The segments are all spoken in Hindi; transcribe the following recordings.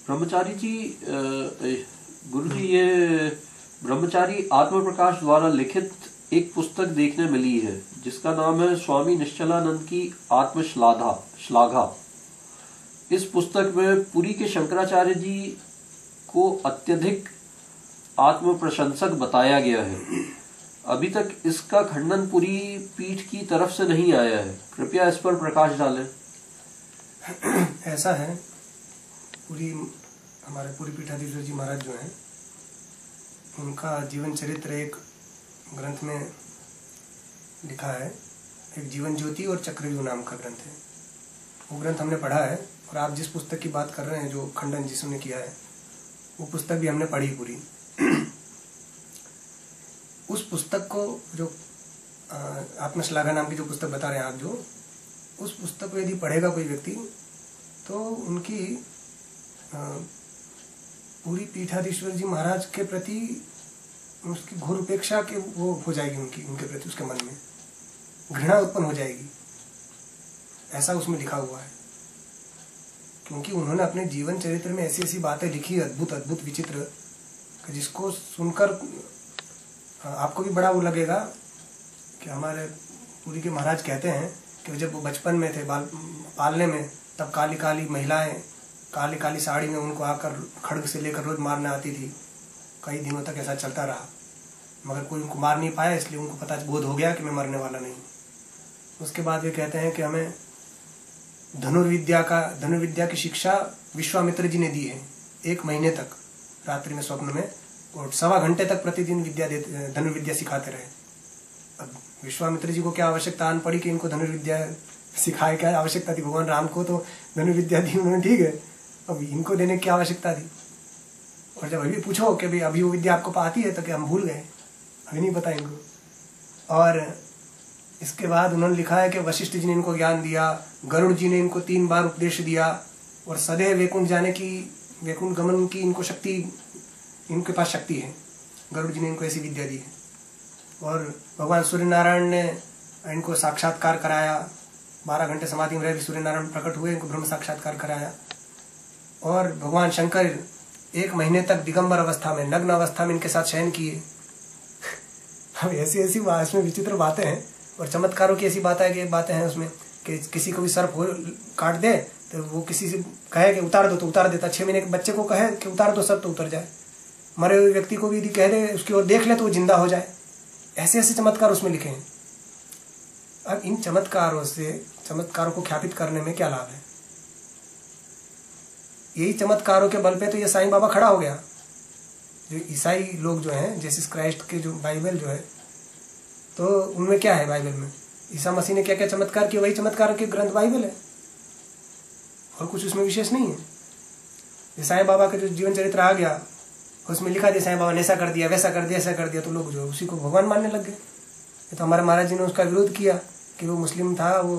ब्रह्मचारी जी, गुरु जी, ये ब्रह्मचारी आत्म प्रकाश द्वारा लिखित एक पुस्तक देखने मिली है जिसका नाम है स्वामी निश्चलानंद की आत्म श्लाघा। इस पुस्तक में पुरी के शंकराचार्य जी को अत्यधिक आत्म प्रशंसक बताया गया है। अभी तक इसका खंडन पुरी पीठ की तरफ से नहीं आया है, कृपया इस पर प्रकाश डालें। ऐसा है, हमारे पुरी पीठाधीश्वर जी महाराज जो हैं, उनका जीवन चरित्र एक ग्रंथ में लिखा है। एक जीवन ज्योति और चक्रव्यूह नाम का ग्रंथ है। वो ग्रंथ हमने पढ़ा है, और आप जिस पुस्तक की बात कर रहे हैं, जो खंडन जिसने किया है, वो पुस्तक भी हमने पढ़ी पूरी। उस पुस्तक को, जो आत्मश्लाघा नाम की जो पुस्तक बता रहे हैं आप, जो उस पुस्तक को यदि पढ़ेगा कोई व्यक्ति, तो उनकी पूरी पीठाधीश्वर जी महाराज के प्रति उसकी घोर उपेक्षा के वो हो जाएगी, उनके प्रति उसके मन में घृणा उत्पन्न हो जाएगी। ऐसा उसमें लिखा हुआ है, क्योंकि उन्होंने अपने जीवन चरित्र में ऐसी ऐसी बातें लिखी, अद्भुत अद्भुत विचित्र, जिसको सुनकर आपको भी बड़ा वो लगेगा कि हमारे पुरी के महाराज कहते हैं कि जब वो बचपन में थे, पालने में, तब काली काली महिलाएं काली काली साड़ी में उनको आकर खड्ग से लेकर रोज मारने आती थी। कई दिनों तक ऐसा चलता रहा, मगर कोई उनको मार नहीं पाया, इसलिए उनको पता बोध हो गया कि मैं मरने वाला नहीं। उसके बाद वे कहते हैं कि हमें धनुर्विद्या की शिक्षा विश्वामित्र जी ने दी है। 1 महीने तक रात्रि में स्वप्न में, और 1.25 घंटे तक प्रतिदिन धनुर्विद्या सिखाते रहे। अब विश्वामित्र जी को क्या आवश्यकता आन पड़ी कि इनको धनुर्विद्या सिखाए? क्या आवश्यकता थी? भगवान राम को तो धनुर्विद्या दी उन्होंने, ठीक है, अब इनको देने की क्या आवश्यकता थी? और जब अभी पूछो कि भाई अभी वो विद्या आपको आती है, तो क्या हम भूल गए, अभी नहीं पता इनको। और इसके बाद उन्होंने लिखा है कि वशिष्ठ जी ने इनको ज्ञान दिया, गरुड़ जी ने इनको 3 बार उपदेश दिया, और सदैव वैकुंठ जाने की, वैकुंठ गमन की इनको शक्ति, इनके पास शक्ति है। गरुड़ जी ने इनको ऐसी विद्या दी है। और भगवान सूर्य नारायण ने इनको साक्षात्कार कराया, 12 घंटे समाधि में रह सूर्य नारायण प्रकट हुए, इनको ब्रह्म साक्षात्कार कराया। और भगवान शंकर 1 महीने तक दिगंबर अवस्था में, नग्न अवस्था में इनके साथ शयन किए। अब ऐसी ऐसी इसमें विचित्र बातें हैं, और चमत्कारों की ऐसी बातें हैं उसमें कि किसी को भी सर्प काट दे तो वो किसी से कहे कि उतार दो तो उतार देता। 6 महीने के बच्चे को कहे कि उतार दो सर्प तो उतर जाए। मरे हुए व्यक्ति को भी यदि कह दे, उसकी ओर देख ले तो वो जिंदा हो जाए। ऐसे ऐसे चमत्कार उसमें लिखे हैं। अब इन चमत्कारों को ख्यापित करने में क्या लाभ है? यही चमत्कारों के बल पे तो ये साईं बाबा खड़ा हो गया। जो ईसाई लोग जो हैं, जीसस क्राइस्ट के जो बाइबल जो है, तो उनमें क्या है? बाइबल में ईसा मसीह ने क्या क्या चमत्कार किए, वही चमत्कार के ग्रंथ बाइबल है, और कुछ उसमें विशेष नहीं है। साईं बाबा का जो जीवन चरित्र आ गया, उसमें लिखा दिया साईं बाबा ने ऐसा कर दिया, वैसा कर दिया, ऐसा कर दिया, तो लोग जो उसी को भगवान मानने लग गए। तो हमारे महाराज जी ने उसका विरोध किया कि वो मुस्लिम था, वो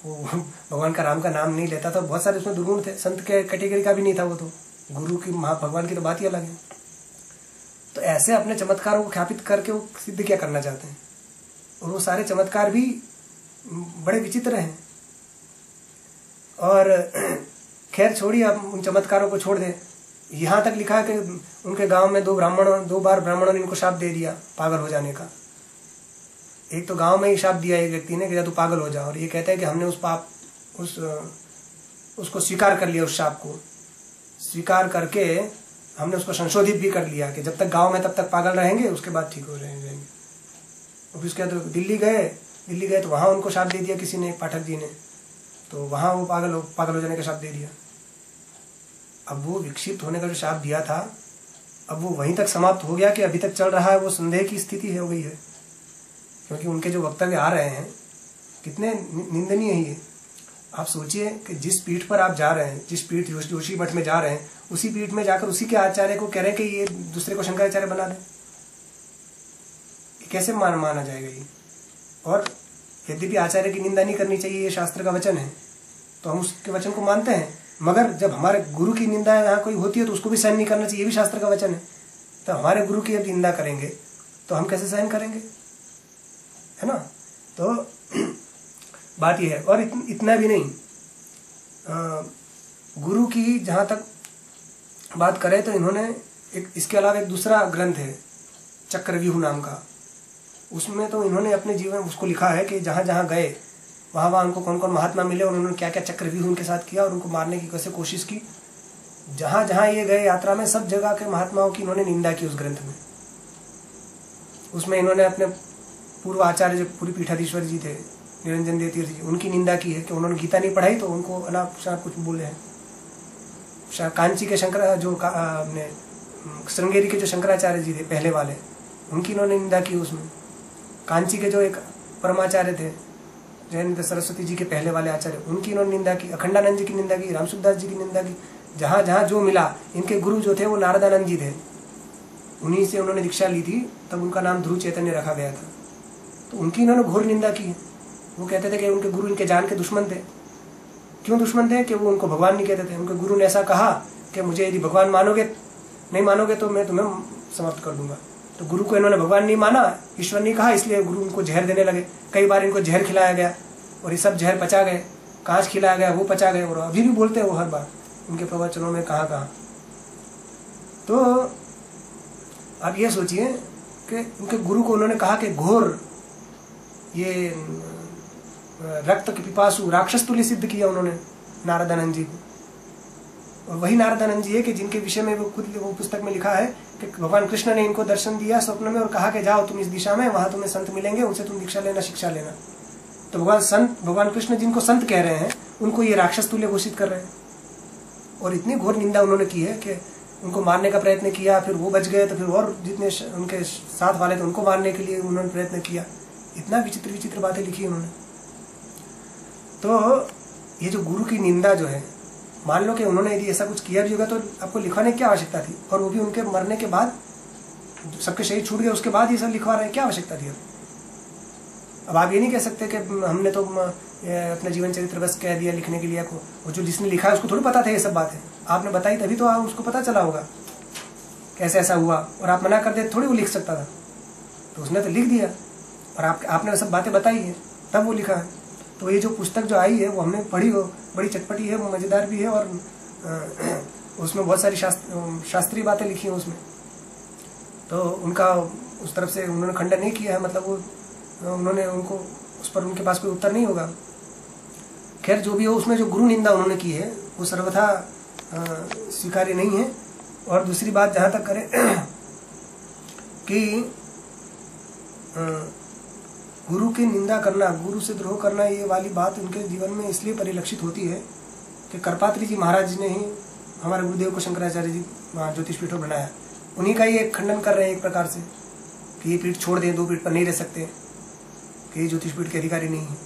भगवान का, राम का नाम नहीं लेता था। बहुत सारे उसमें दुर्गुण थे, संत के कैटेगरी का भी नहीं था वो, तो गुरु की, भगवान की तो बात ही अलग है। तो ऐसे अपने चमत्कारों को ख्यापित करके वो सिद्ध क्या करना चाहते हैं, और वो सारे चमत्कार भी बड़े विचित्र हैं। और खैर छोड़िए, आप उन चमत्कारों को छोड़ दें। यहाँ तक लिखा है कि उनके गांव में 2 बार ब्राह्मणों ने इनको शाप दे दिया पागल हो जाने का। एक तो गांव में ही शाप दिया एक व्यक्ति ने कि तू पागल हो जा, और ये कहता है कि हमने उसको स्वीकार कर लिया, उस शाप को स्वीकार करके हमने उसको संशोधित भी कर लिया कि जब तक गांव में तब तक पागल रहेंगे, उसके बाद ठीक हो जाएंगे। और फिर उसके बाद तो दिल्ली गए तो वहां उनको शाप दे दिया किसी ने, पाठक जी ने, तो वहां वो पागल हो जाने का शाप दे दिया। अब वो विक्षिप्त होने का जो शाप दिया था, अब वो वहीं तक समाप्त हो गया कि अभी तक चल रहा है, वो संदेह की स्थिति हो गई है। क्योंकि उनके जो वक्तव्य आ रहे हैं कितने निंदनीय है। आप सोचिए कि जिस पीठ पर आप जा रहे हैं, जिस पीठ जोशी मठ में जा रहे हैं, उसी पीठ में जाकर उसी के आचार्य को कह रहे हैं कि ये दूसरे को शंकराचार्य बना दें। कैसे माना जाएगा ये? और यद्यपि आचार्य की निंदा नहीं करनी चाहिए, ये शास्त्र का वचन है, तो हम उसके वचन को मानते हैं, मगर जब हमारे गुरु की निंदा यहाँ कोई होती है तो उसको भी सहन नहीं करना चाहिए, ये भी शास्त्र का वचन है। तो हमारे गुरु की निंदा करेंगे तो हम कैसे सहन करेंगे, है ना? तो बात यह है। और इतना भी नहीं, गुरु की जहां तक बात करें तो इन्होंने इसके अलावा एक दूसरा ग्रंथ है चक्रव्यूह नाम का, उसमें तो इन्होंने अपने जीवन उसको लिखा है कि जहां जहां गए वहां वहां उनको कौन कौन महात्मा मिले और उन्होंने क्या क्या चक्रव्यूह उनके साथ किया और उनको मारने की कैसे कोशिश की। जहां जहां ये गए यात्रा में सब जगह के महात्माओं की इन्होंने निंदा की उस ग्रंथ में। उसमें इन्होंने अपने पूर्व आचार्य जो पूरी पीठाधीश्वर जी थे निरंजन देव तीर्थ जी, उनकी निंदा की है कि उन्होंने गीता नहीं पढ़ाई तो उनको अनाप शनाप कुछ बोले हैं। कांची के शंकर जो अपने श्रृंगेरी के जो शंकराचार्य जी थे पहले वाले, उनकी इन्होंने निंदा की उसमें। कांची के जो एक परमाचार्य थे जयंत सरस्वती जी के पहले वाले आचार्य, उनकी इन्होंने निंदा की। अखंडानंद जी की निंदा की, रामसुखदास जी की निंदा की। जहां जहां जो मिला, इनके गुरु जो थे वो नारदानंद जी थे, उन्हीं से उन्होंने दीक्षा ली थी, तब उनका नाम ध्रुव चैतन्य रखा गया था। तो उनकी इन्होंने घोर निंदा की है। वो कहते थे कि उनके गुरु इनके जान के दुश्मन थे। क्यों दुश्मन थे? कि वो उनको भगवान नहीं कहते थे। उनके गुरु ने ऐसा कहा कि मुझे यदि भगवान मानोगे, नहीं मानोगे तो मैं तुम्हें समाप्त कर दूंगा। तो गुरु को इन्होंने भगवान नहीं माना, ईश्वर नहीं कहा, इसलिए गुरु उनको जहर देने लगे। कई बार इनको जहर खिलाया गया और ये सब जहर पचा गए, कांच खिलाया गया वो पचा गए, और अभी भी बोलते हैं वो हर बार उनके प्रवचनों में कहाँ कहाँ। तो आप ये सोचिए कि उनके गुरु को उन्होंने कहा कि घोर ये रक्त के पिपासु राक्षस तुल्य सिद्ध किया उन्होंने नारदानंद जी को। और वही नारदानंद जी है कि जिनके विषय में वो खुद वो पुस्तक में लिखा है कि भगवान कृष्ण ने इनको दर्शन दिया स्वप्न में और कहा कि जाओ तुम इस दिशा में, वहां तुम्हें संत मिलेंगे, उनसे तुम दीक्षा लेना, शिक्षा लेना। तो भगवान कृष्ण जिनको संत कह रहे हैं उनको ये राक्षस तुल्य घोषित कर रहे हैं। और इतनी घोर निंदा उन्होंने की है कि उनको मारने का प्रयत्न किया, फिर वो बच गए तो फिर और जितने उनके साथ वाले थे उनको मारने के लिए उन्होंने प्रयत्न किया। इतना विचित्र विचित्र बातें लिखी उन्होंने। तो ये जो गुरु की निंदा जो है, मान लो कि उन्होंने यदि ऐसा कुछ किया भी होगा तो आपको लिखवाने की क्या आवश्यकता थी? और वो भी उनके मरने के बाद, सबके शरीर छूट गए उसके बाद ये सब लिखवा रहे हैं, क्या आवश्यकता थी? अब आप ये नहीं कह सकते कि हमने तो अपना जीवन चरित्र बस कह दिया लिखने के लिए। वो जो जिसने लिखा है उसको थोड़ी पता था ये सब बातें, आपने बताई तभी तो उसको पता चला होगा कैसे ऐसा हुआ। और आप मना कर दे थोड़ी वो लिख सकता था, तो उसने तो लिख दिया और आपने सब बातें बताई है तब वो लिखा है। तो ये जो पुस्तक जो आई है वो हमने पढ़ी हो, बड़ी चटपटी है, वो मजेदार भी है और उसमें बहुत सारी शास्त्रीय बातें लिखी हैं उसमें। तो उनका उस तरफ से उन्होंने खंडन नहीं किया है, मतलब वो उन्होंने उनको उस पर उनके पास कोई उत्तर नहीं होगा। खैर जो भी हो, उसमें जो गुरु निंदा उन्होंने की है वो सर्वथा स्वीकार्य नहीं है। और दूसरी बात जहां तक करें कि गुरु की निंदा करना, गुरु से द्रोह करना, ये वाली बात उनके जीवन में इसलिए परिलक्षित होती है कि करपात्री जी महाराज ने ही हमारे गुरुदेव को शंकराचार्य जी ज्योतिष पीठ बनाया। उन्हीं का ही एक खंडन कर रहे हैं एक प्रकार से कि ये पीठ छोड़ दें, दो पीठ पर नहीं रह सकते, कि ये ज्योतिष पीठ के अधिकारी नहीं है।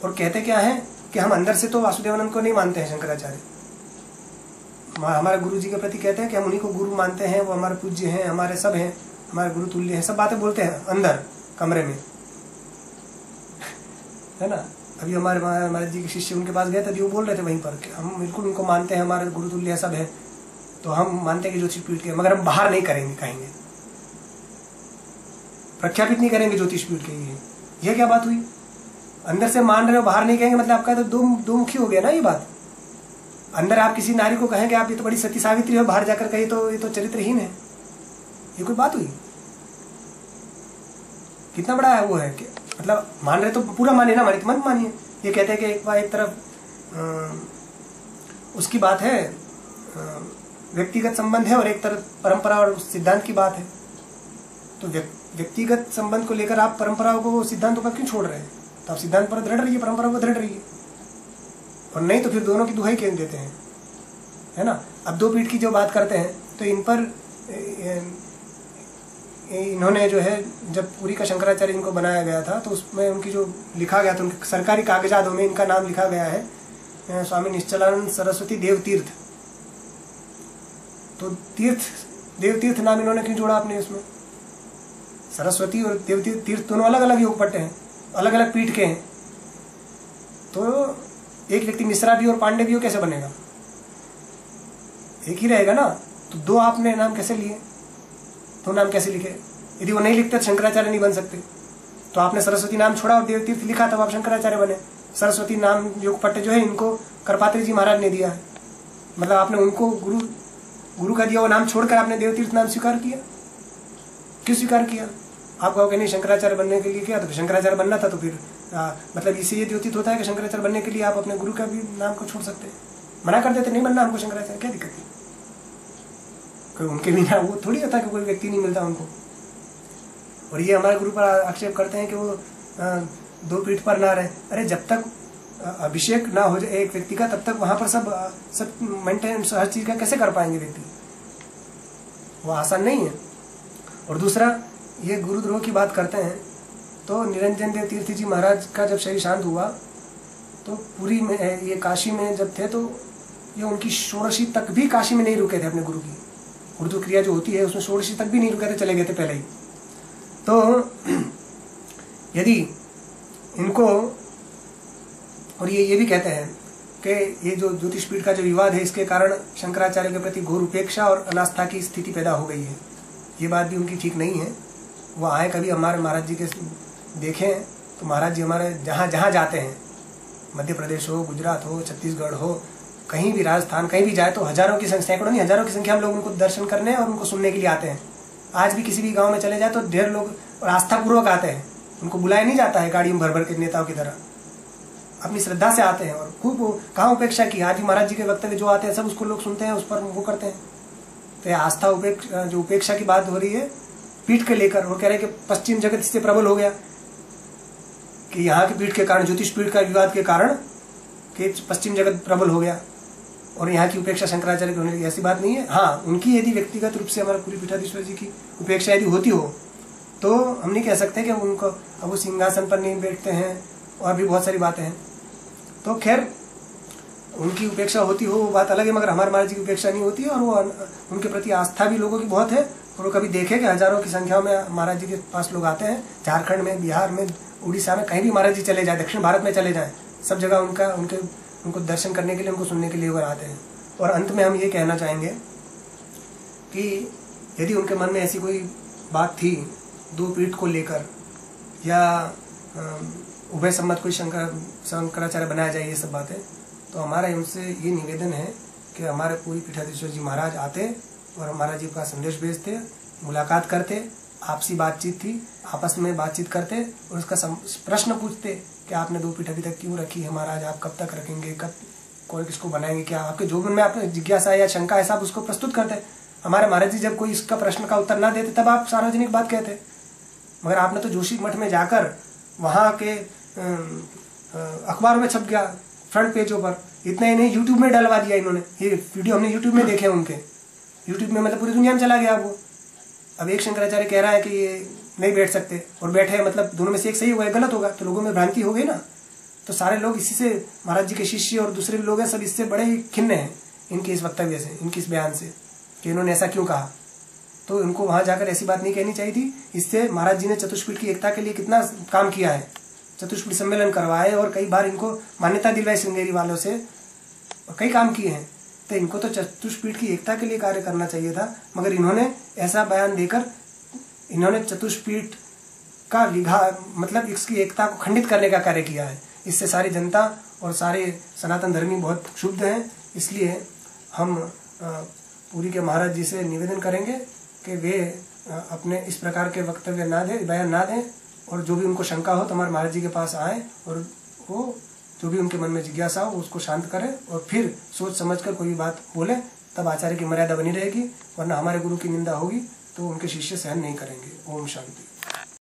और कहते क्या है कि हम अंदर से तो वासुदेवानंद को नहीं मानते हैं शंकराचार्य, हमारे गुरु जी के प्रति कहते हैं कि हम उन्हीं को गुरु मानते हैं, वो हमारे पूज्य हैं, हमारे सब हैं, हमारे गुरु तुल्य हैं, सब बातें बोलते हैं अंदर कमरे में, है ना। अभी हमारे महाराज जी के शिष्य उनके पास गए थे, वो बोल रहे थे वहीं पर कि हम बिल्कुल उनको मानते हैं, हमारे गुरु तुल्य सब है, तो हम मानते हैं कि ज्योतिष पीठ के, मगर हम बाहर नहीं करेंगे, कहेंगे प्रख्यापित नहीं करेंगे ज्योतिष पीठ के। ये क्या बात हुई? अंदर से मान रहे हो, बाहर नहीं कहेंगे, मतलब आपका तो दो मुखी हो गया ना ये बात। अंदर आप किसी नारी को कहेंगे आप ये तो बड़ी सती सावित्री हो, बाहर जाकर कहिए तो ये तो चरित्रहीन है, ये कोई बात हुई? कितना बड़ा है वो है कि मतलब मान रहे तो पूरा मानिए ना, मानिए तो मत मानिए। ये कहते हैं कि एक तरफ उसकी बात है, व्यक्तिगत संबंध है, और एक तरफ परंपरा और सिद्धांत की बात है। तो व्यक्तिगत संबंध को लेकर आप परंपराओं को, सिद्धांतों का क्यों छोड़ रहे हैं? तो आप सिद्धांत पर दृढ़ रहिए, परंपरा पर दृढ़ रहिए, और नहीं तो फिर दोनों की दुहाई क्यों देते हैं, है ना। अब दो पीठ की जो बात करते हैं तो इन पर इन्होंने जो है, जब पुरी का शंकराचार्य इनको बनाया गया था तो उसमें उनकी जो लिखा गया था, उनके सरकारी कागजातों में इनका नाम लिखा गया है स्वामी निश्चलानंद सरस्वती देव तीर्थ। तो देव तीर्थ नाम इन्होंने क्यों जोड़ा आपने इसमें? सरस्वती और देव तीर्थ दोनों अलग अलग योग पट्टे हैं, अलग अलग पीठ के हैं। तो एक व्यक्ति मिश्रा भी और पांडे भी हो, कैसे बनेगा? एक ही रहेगा ना। तो दो आपने नाम कैसे लिए, तो नाम कैसे लिखे? यदि वो नहीं लिखते तो शंकराचार्य नहीं बन सकते। तो आपने सरस्वती नाम छोड़ा और देव तीर्थ लिखा, तब आप शंकराचार्य बने। सरस्वती नाम योग पट्टे जो है इनको करपात्री जी महाराज ने दिया है। मतलब आपने उनको गुरु का दिया हुआ नाम छोड़कर आपने देवतीर्थ नाम स्वीकार किया, क्यों स्वीकार किया? आप कहोगे नहीं शंकराचार्य बनने के लिए किया, तो शंकराचार्य बनना था तो फिर मतलब इससे ये द्योतित होता है कि शंकराचार्य बनने के लिए आप अपने गुरु का भी नाम को छोड़ सकते हैं। मना कर देते नहीं बनना हमको शंकराचार्य, क्या दिक्कत है? कोई उनके बिना वो थोड़ी होता कि कोई व्यक्ति नहीं मिलता उनको। और ये हमारे गुरु पर आक्षेप करते हैं कि वो दो पीठ पर ना रहे। अरे जब तक अभिषेक ना हो जाए एक व्यक्ति का, तब तक वहां पर सब मेंटेन हर चीज का कैसे कर पाएंगे व्यक्ति? वो आसान नहीं है। और दूसरा, ये गुरुद्रोह की बात करते हैं तो निरंजन देव तीर्थ जी महाराज का जब शरीर शांत हुआ तो पुरी में, ये काशी में जब थे तो ये उनकी षोडशी तक भी काशी में नहीं रुके थे अपने गुरु की। उर्दू क्रिया जो होती है उसमें षोडशी तक भी नहीं रुके थे, चले गए थे पहले ही। तो यदि इनको, और ये भी कहते हैं कि ये जो ज्योतिष पीठ का जो विवाद है इसके कारण शंकराचार्य के प्रति घोर उपेक्षा और अनास्था की स्थिति पैदा हो गई है। ये बात भी उनकी ठीक नहीं है। वो आए कभी हमारे महाराज जी के देखें तो महाराज जी हमारे जहाँ जहाँ जाते हैं, मध्य प्रदेश हो, गुजरात हो, छत्तीसगढ़ हो, कहीं भी राजस्थान कहीं भी जाए तो हजारों की संख्या, सैकड़ों नहीं हजारों की संख्या हम लोग उनको दर्शन करने और उनको सुनने के लिए आते हैं। आज भी किसी भी गांव में चले जाए तो ढेर लोग और आस्थापूर्वक आते हैं। उनको बुलाया नहीं जाता है गाड़ी में भर भर के नेताओं की तरह, अपनी श्रद्धा से आते हैं और खूब कहाँ उपेक्षा की। आज भी महाराज जी के वक्तव्य जो आते हैं सब उसको लोग सुनते हैं, उस पर वो करते हैं। तो आस्था जो उपेक्षा की बात हो रही है पीठ के लेकर, वो कह रहे हैं कि पश्चिम जगत इससे प्रबल हो गया कि यहाँ की पीठ के कारण, ज्योतिष पीठ का विवाद के कारण कि पश्चिम जगत प्रबल हो गया और यहाँ की उपेक्षा शंकराचार्य की होने लगी। ऐसी बात नहीं है। हाँ, उनकी यदि व्यक्तिगत रूप से हमारे पूरी पीठाधीश्वर जी की उपेक्षा यदि होती हो तो हम नहीं कह सकते कि उनको अब वो सिंहासन पर नहीं बैठते हैं और भी बहुत सारी बातें हैं। तो खैर उनकी उपेक्षा होती हो वो बात अलग है, मगर हमारे महाराज जी की उपेक्षा नहीं होती है। और वो उनके प्रति आस्था भी लोगों की बहुत है। और वो कभी देखे कि हजारों की संख्या में महाराज जी के पास लोग आते हैं। झारखंड में, बिहार में, उड़ीसा में, कहीं भी महाराज जी चले जाए, दक्षिण भारत में चले जाए, सब जगह उनको दर्शन करने के लिए, उनको सुनने के लिए वो आते हैं। और अंत में हम ये कहना चाहेंगे कि यदि उनके मन में ऐसी कोई बात थी दो पीठ को लेकर या उभय सम्मत कोई शंकराचार्य बनाया जाए, ये सब बातें, तो हमारा उनसे ये निवेदन है कि हमारे पूरी पीठाधीश्वर जी महाराज आते और महाराज जी का संदेश भेजते, मुलाकात करते, आपसी बातचीत थी, आपस में बातचीत करते और उसका प्रश्न पूछते कि आपने दो पीठ अभी तक क्यों रखी है महाराज, आप कब तक रखेंगे, कब कोई किसको बनाएंगे, क्या आपके जो मन में आपने जिज्ञासा या शंका है सब उसको प्रस्तुत करते। हमारे महाराज जी जब कोई इसका प्रश्न का उत्तर ना देते तब आप सार्वजनिक बात कहते। मगर आपने तो जोशी मठ में जाकर वहाँ के अखबार में छप गया फ्रंट पेजों पर, इतना ही नहीं यूट्यूब में डलवा दिया इन्होंने। ये वीडियो हमने यूट्यूब में देखे उनके, यूट्यूब में मतलब पूरी दुनिया में चला गया वो। अब एक शंकराचार्य कह रहा है कि ये नहीं बैठ सकते और बैठे, मतलब दोनों में से एक सही होगा एक गलत होगा, तो लोगों में भ्रांति हो गई ना। तो सारे लोग इसी से, महाराज जी के शिष्य और दूसरे भी लोग हैं, सब इससे बड़े ही खिन्न हैं इनके इस वक्तव्य से, इनके इस बयान से कि इन्होंने ऐसा क्यों कहा। तो इनको वहां जाकर ऐसी बात नहीं कहनी चाहिए थी। इससे महाराज जी ने चतुष्पीठ की एकता के लिए कितना काम किया है, चतुष्पीठ सम्मेलन करवाए और कई बार इनको मान्यता दिलवाई श्रृंगेरी वालों से, और कई काम किए हैं। तो इनको तो चतुष्पीठ की एकता के लिए कार्य करना चाहिए था, मगर इन्होंने ऐसा बयान देकर इन्होंने चतुष्पीठ का मतलब इसकी एकता को खंडित करने का कार्य किया है। इससे सारी जनता और सारे सनातन धर्मी बहुत क्षुब्ध हैं। इसलिए हम पूरी के महाराज जी से निवेदन करेंगे कि वे अपने इस प्रकार के वक्तव्य ना दें, बयान ना दें, और जो भी उनको शंका हो तो हमारे महाराज जी के पास आए और वो जो भी उनके मन में जिज्ञासा हो उसको शांत करें और फिर सोच समझकर कोई भी बात बोले, तब आचार्य की मर्यादा बनी रहेगी। वरना हमारे गुरु की निंदा होगी तो उनके शिष्य सहन नहीं करेंगे। ओम शांति।